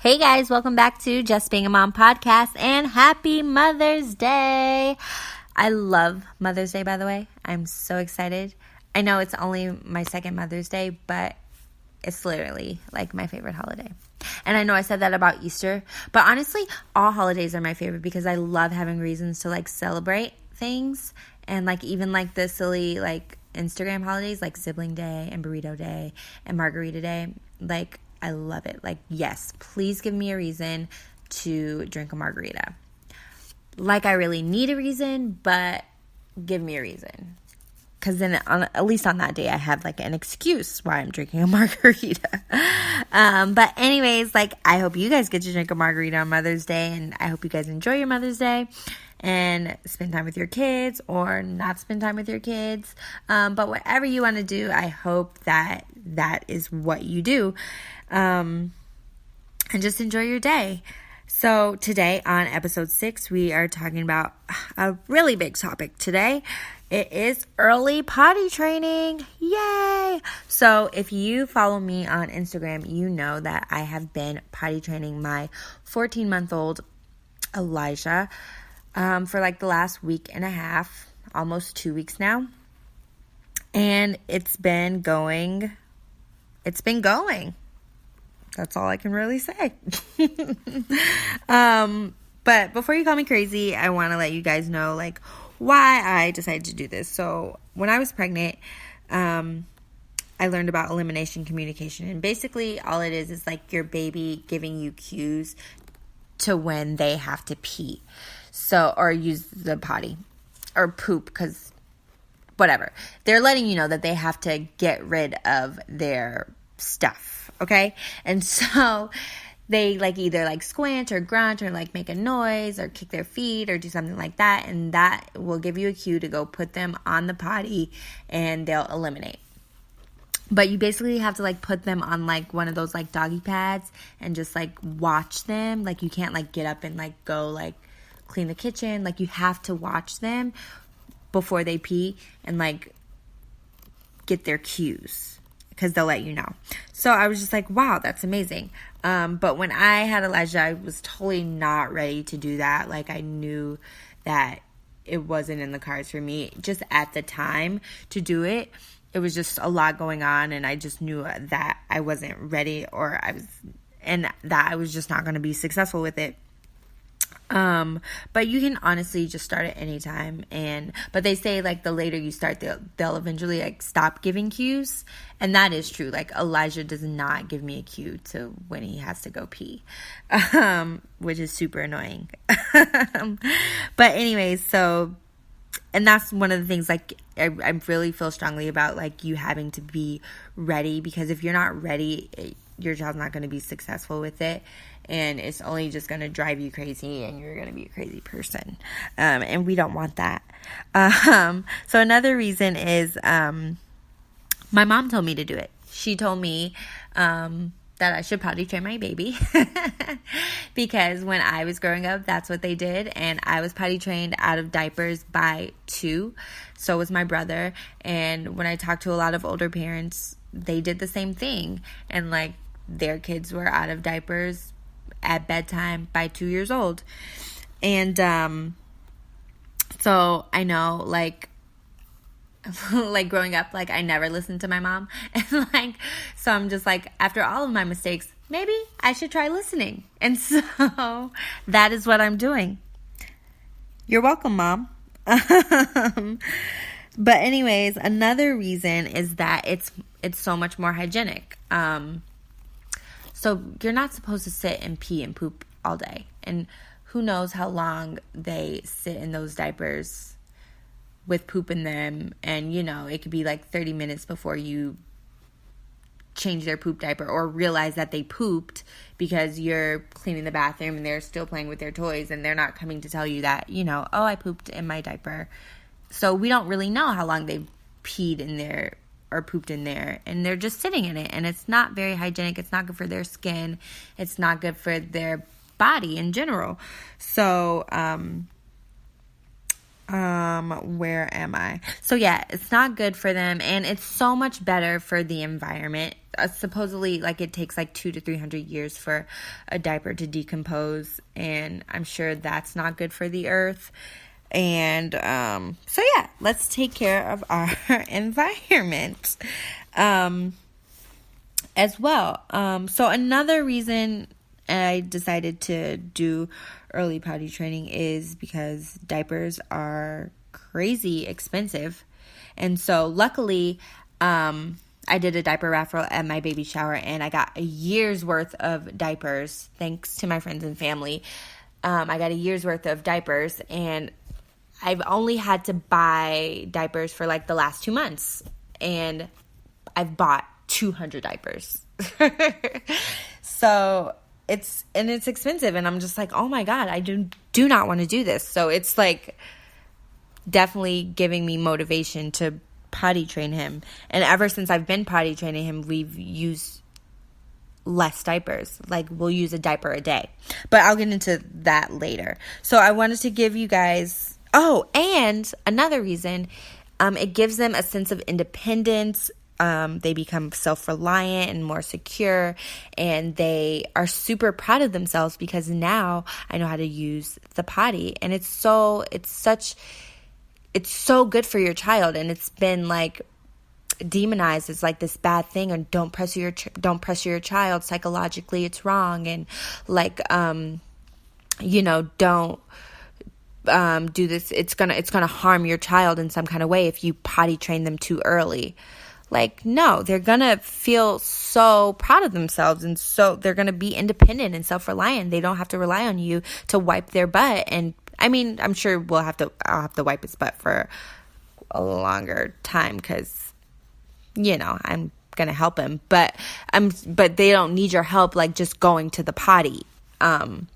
Hey guys, welcome back to Just Being a Mom podcast and happy Mother's Day. I love Mother's Day, by the way. I'm so excited. I know it's only my second Mother's Day, but it's literally like my favorite holiday. And I know I said that about Easter, but honestly, all holidays are my favorite because I love having reasons to like celebrate things and like even like the silly like Instagram holidays like Sibling Day and Burrito Day and Margarita Day. Like I love it. Like, yes, please give me a reason to drink a margarita. Like I really need a reason, but give me a reason. Because then at least on that day, I have like an excuse why I'm drinking a margarita. But anyways, like I hope you guys get to drink a margarita on Mother's Day. And I hope you guys enjoy your Mother's Day and spend time with your kids or not spend time with your kids. But whatever you want to do, I hope that is what you do. And just enjoy your day. So today on episode 6, we are talking about a really big topic today. It is early potty training. Yay! So if you follow me on Instagram, you know that I have been potty training my 14-month-old Elijah for like the last week and a half, almost 2 weeks now. And it's been going. That's all I can really say. But before you call me crazy, I want to let you guys know like why I decided to do this. So when I was pregnant, I learned about elimination communication. And basically all it is like your baby giving you cues to when they have to pee. So, or use the potty or poop, because whatever. They're letting you know that they have to get rid of their stuff. Okay. And so they like either like squint or grunt or like make a noise or kick their feet or do something like that. And that will give you a cue to go put them on the potty and they'll eliminate. But you basically have to like put them on like one of those like doggy pads and just like watch them. Like you can't like get up and like go like clean the kitchen. Like you have to watch them before they pee and like get their cues, because they'll let you know. So I was just like, wow, that's amazing. But when I had Elijah, I was totally not ready to do that. Like I knew that it wasn't in the cards for me just at the time to do it. It was just a lot going on, and I just knew that I wasn't ready, and that I was just not going to be successful with it. But you can honestly just start at any time. But they say like the later you start, they'll eventually like stop giving cues. And that is true. Like Elijah does not give me a cue to when he has to go pee, which is super annoying. But anyways, so, and that's one of the things like I really feel strongly about like you having to be ready, because if you're not ready, your child's not going to be successful with it. And it's only just going to drive you crazy, and you're going to be a crazy person. And we don't want that. So another reason is my mom told me to do it. She told me that I should potty train my baby because when I was growing up, that's what they did. And I was potty trained out of diapers by 2. So was my brother. And when I talked to a lot of older parents, they did the same thing. And like their kids were out of diapers at bedtime by 2 years old. And so I know like like growing up, like I never listened to my mom, and like so I'm just like, after all of my mistakes, maybe I should try listening. And so that is what I'm doing. You're welcome, Mom. But anyways, another reason is that it's so much more hygienic. So you're not supposed to sit and pee and poop all day. And who knows how long they sit in those diapers with poop in them. And, you know, it could be like 30 minutes before you change their poop diaper or realize that they pooped, because you're cleaning the bathroom and they're still playing with their toys and they're not coming to tell you that, you know, oh, I pooped in my diaper. So we don't really know how long they've peed in there or pooped in there, and they're just sitting in it, and it's not very hygienic. It's not good for their skin. It's not good for their body in general. So Where am I? So yeah, it's not good for them, and it's so much better for the environment. Supposedly, like, it takes like 200 to 300 years for a diaper to decompose, and I'm sure that's not good for the earth. And so yeah, let's take care of our environment as well. So another reason I decided to do early potty training is because diapers are crazy expensive. And so luckily, I did a diaper raffle at my baby shower, and I got a year's worth of diapers, thanks to my friends and family. I got a year's worth of diapers, and I've only had to buy diapers for like the last 2 months, and I've bought 200 diapers. So it's expensive, and I'm just like, oh my God, I do not want to do this. So it's like definitely giving me motivation to potty train him. And ever since I've been potty training him, we've used less diapers. Like, we'll use a diaper a day, but I'll get into that later. So I wanted to give you guys, and another reason, it gives them a sense of independence. They become self-reliant and more secure, and they are super proud of themselves because now I know how to use the potty, and it's so good for your child. And it's been like demonized as like this bad thing, and don't pressure your child psychologically, it's wrong, and like don't do this, it's gonna harm your child in some kind of way if you potty train them too early. Like, no, they're gonna feel so proud of themselves, and so they're gonna be independent and self-reliant. They don't have to rely on you to wipe their butt. And I mean, I'm sure I'll have to wipe his butt for a longer time because, I'm gonna help him. But they don't need your help, like just going to the potty and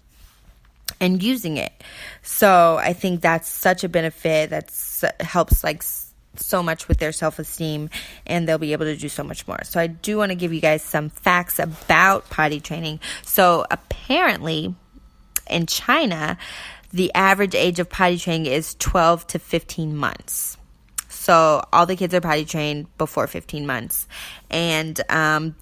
using it. So I think that's such a benefit. That's helps like so much with their self-esteem, and they'll be able to do so much more. So I do want to give you guys some facts about potty training. So apparently in China, the average age of potty training is 12 to 15 months. So all the kids are potty trained before 15 months, and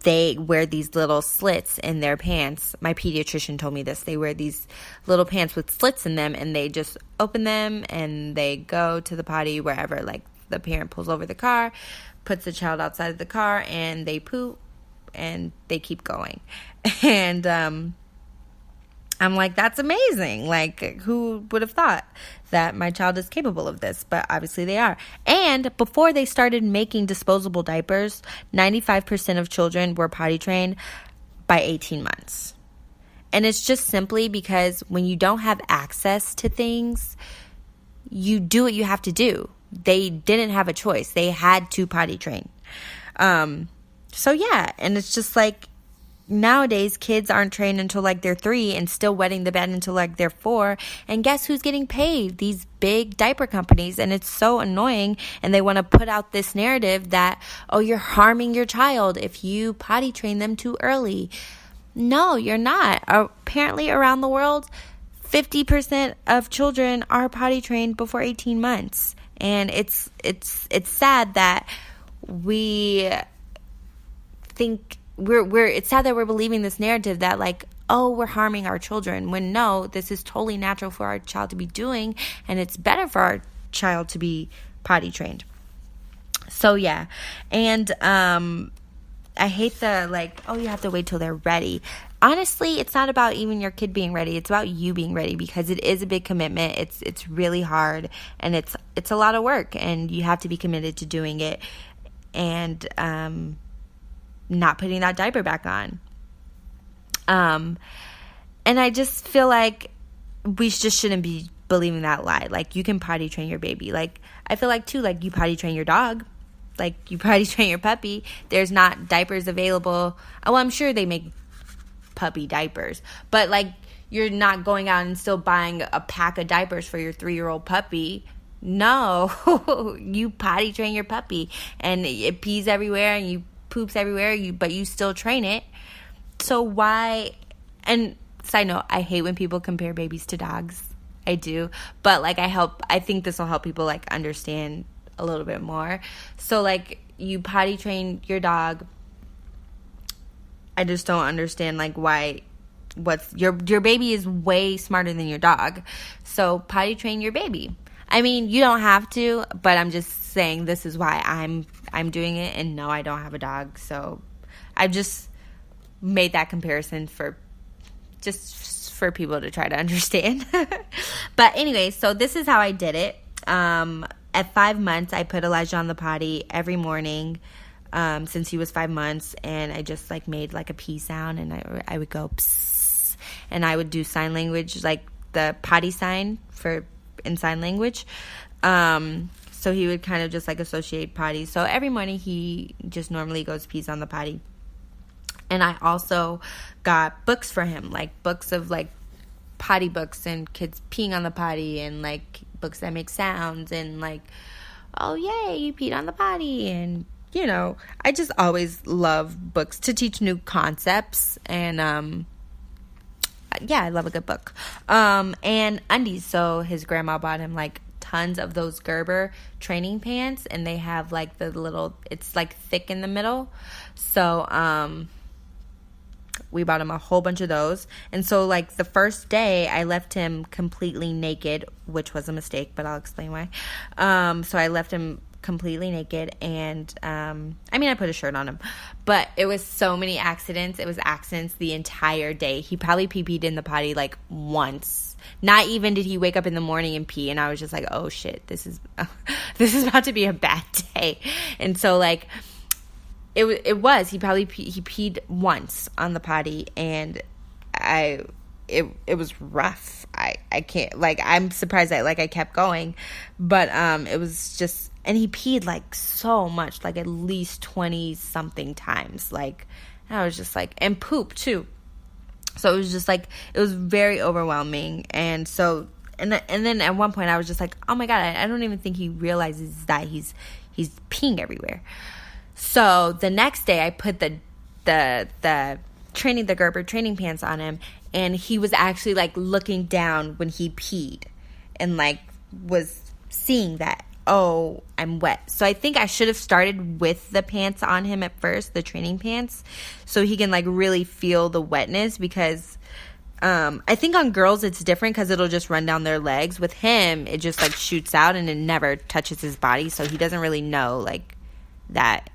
they wear these little slits in their pants. My pediatrician told me this. They wear these little pants with slits in them, and they just open them and they go to the potty wherever, like the parent pulls over the car, puts the child outside of the car, and they poop, and they keep going. And I'm like, that's amazing. Like, who would have thought that my child is capable of this? But obviously they are. And before they started making disposable diapers, 95% of children were potty trained by 18 months. And it's just simply because when you don't have access to things, you do what you have to do. They didn't have a choice. They had to potty train. So yeah, and it's just like nowadays kids aren't trained until like they're 3 and still wetting the bed until like they're 4. And guess who's getting paid? These big diaper companies. And it's so annoying. And they want to put out this narrative that, oh, you're harming your child if you potty train them too early. No, you're not. Apparently around the world, 50% of children are potty trained before 18 months. And it's sad that we think it's sad that we're believing this narrative that like, oh, we're harming our children, when no, this is totally natural for our child to be doing, and it's better for our child to be potty trained. So yeah. And I hate the like, oh, you have to wait till they're ready. Honestly, it's not about even your kid being ready. It's about you being ready, because it is a big commitment. It's really hard, and it's a lot of work, and you have to be committed to doing it, and not putting that diaper back on. And I just feel like we just shouldn't be believing that lie. Like, you can potty train your baby. Like, I feel like too, like you potty train your dog. Like, you potty train your puppy. There's not diapers available. Oh, I'm sure they make puppy diapers, but like, you're not going out and still buying a pack of diapers for your 3-year-old puppy. No, you potty train your puppy, and it pees everywhere and you poops everywhere, but you still train it. So why? And side note, I hate when people compare babies to dogs. I do. But like I think this will help people like understand a little bit more. So like you potty train your dog. I just don't understand like why your baby is way smarter than your dog. So potty train your baby. I mean, you don't have to, but I'm just saying this is why I'm doing it. And no, I don't have a dog. So I've just made that comparison for people to try to understand. But anyway, so this is how I did it. At 5 months, I put Elijah on the potty every morning since he was 5 months, and I just like made like a pee sound, and I would go psst, and I would do sign language, like the potty sign in sign language. So he would kind of just like associate potty. So every morning he just normally goes pees on the potty. And I also got books for him, like books of like potty books and kids peeing on the potty, and like books that make sounds, and like, oh yay, you peed on the potty. And you know, I just always love books to teach new concepts. And yeah, I love a good book. And undies. So his grandma bought him like tons of those Gerber training pants, and they have like the little, it's like thick in the middle. So we bought him a whole bunch of those. And so like the first day I left him completely naked, which was a mistake, but I'll explain why. So I left him completely naked, and I mean, I put a shirt on him, but it was so many accidents. It was accidents the entire day. He probably pee-peed in the potty like once. Not even did he wake up in the morning and pee, and I was just like, oh shit, this is about to be a bad day. And so like he peed once on the potty, and it was rough. I can't, like, I'm surprised that like I kept going, but it was just, and he peed like so much, like at least 20 something times, like, and I was just like, and poop too. So it was just like, it was very overwhelming. And so and then at one point I was just like, oh my god, I don't even think he realizes that he's peeing everywhere. So the next day I put the Gerber training pants on him, and he was actually like looking down when he peed, and like was seeing that, oh, I'm wet. So I think I should have started with the pants on him at first, the training pants, so he can like really feel the wetness, because I think on girls it's different because it'll just run down their legs. With him, it just like shoots out and it never touches his body, so he doesn't really know like that.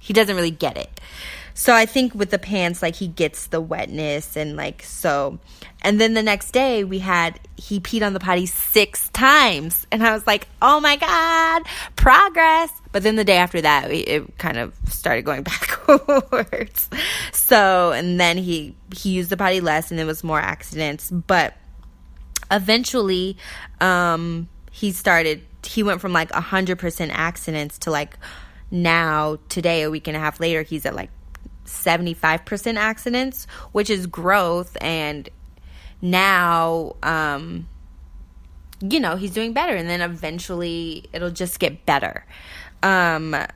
He doesn't really get it. So I think with the pants, like, he gets the wetness, and like, so. And then the next day he peed on the potty 6 times, and I was like, oh my god, progress. But then the day after that, it kind of started going backwards. So, and then he used the potty less, and it was more accidents. But eventually he went from like 100% accidents to like, now today, a week and a half later, he's at like 75% accidents, which is growth. And now he's doing better, and then eventually it'll just get better. But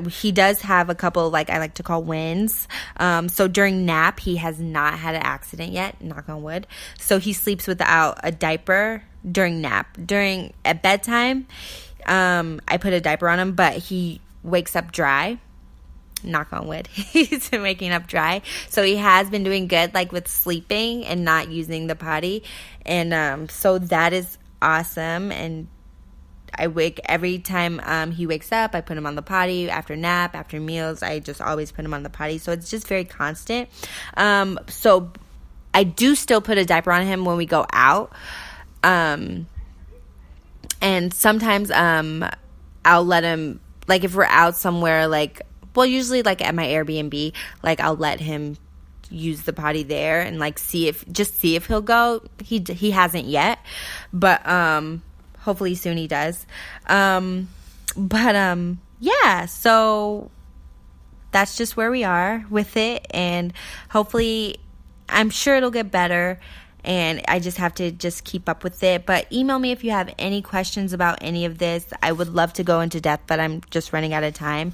he does have a couple, like, I like to call wins. So during nap, he has not had an accident yet, knock on wood. So he sleeps without a diaper during nap. At bedtime, I put a diaper on him, but he wakes up dry. Knock on wood. He's been waking up dry. So he has been doing good, like, with sleeping and not using the potty. And so that is awesome. And every time he wakes up, I put him on the potty. After nap, after meals, I just always put him on the potty. So it's just very constant. So I do still put a diaper on him when we go out. And sometimes I'll let him, like, if we're out somewhere, like, well, usually like at my Airbnb, like, I'll let him use the potty there and like see if he'll go. He hasn't yet, but hopefully soon he does. Yeah, so that's just where we are with it, and hopefully I'm sure it'll get better. And I just have to just keep up with it. But email me if you have any questions about any of this. I would love to go into depth, but I'm just running out of time.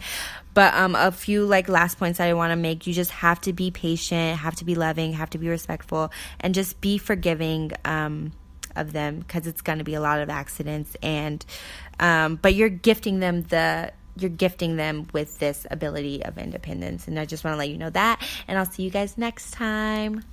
But a few like last points that I want to make. You just have to be patient, have to be loving, have to be respectful, and just be forgiving. of them, because it's going to be a lot of accidents. And but you're gifting them with this ability of independence. And I just want to let you know that. And I'll see you guys next time.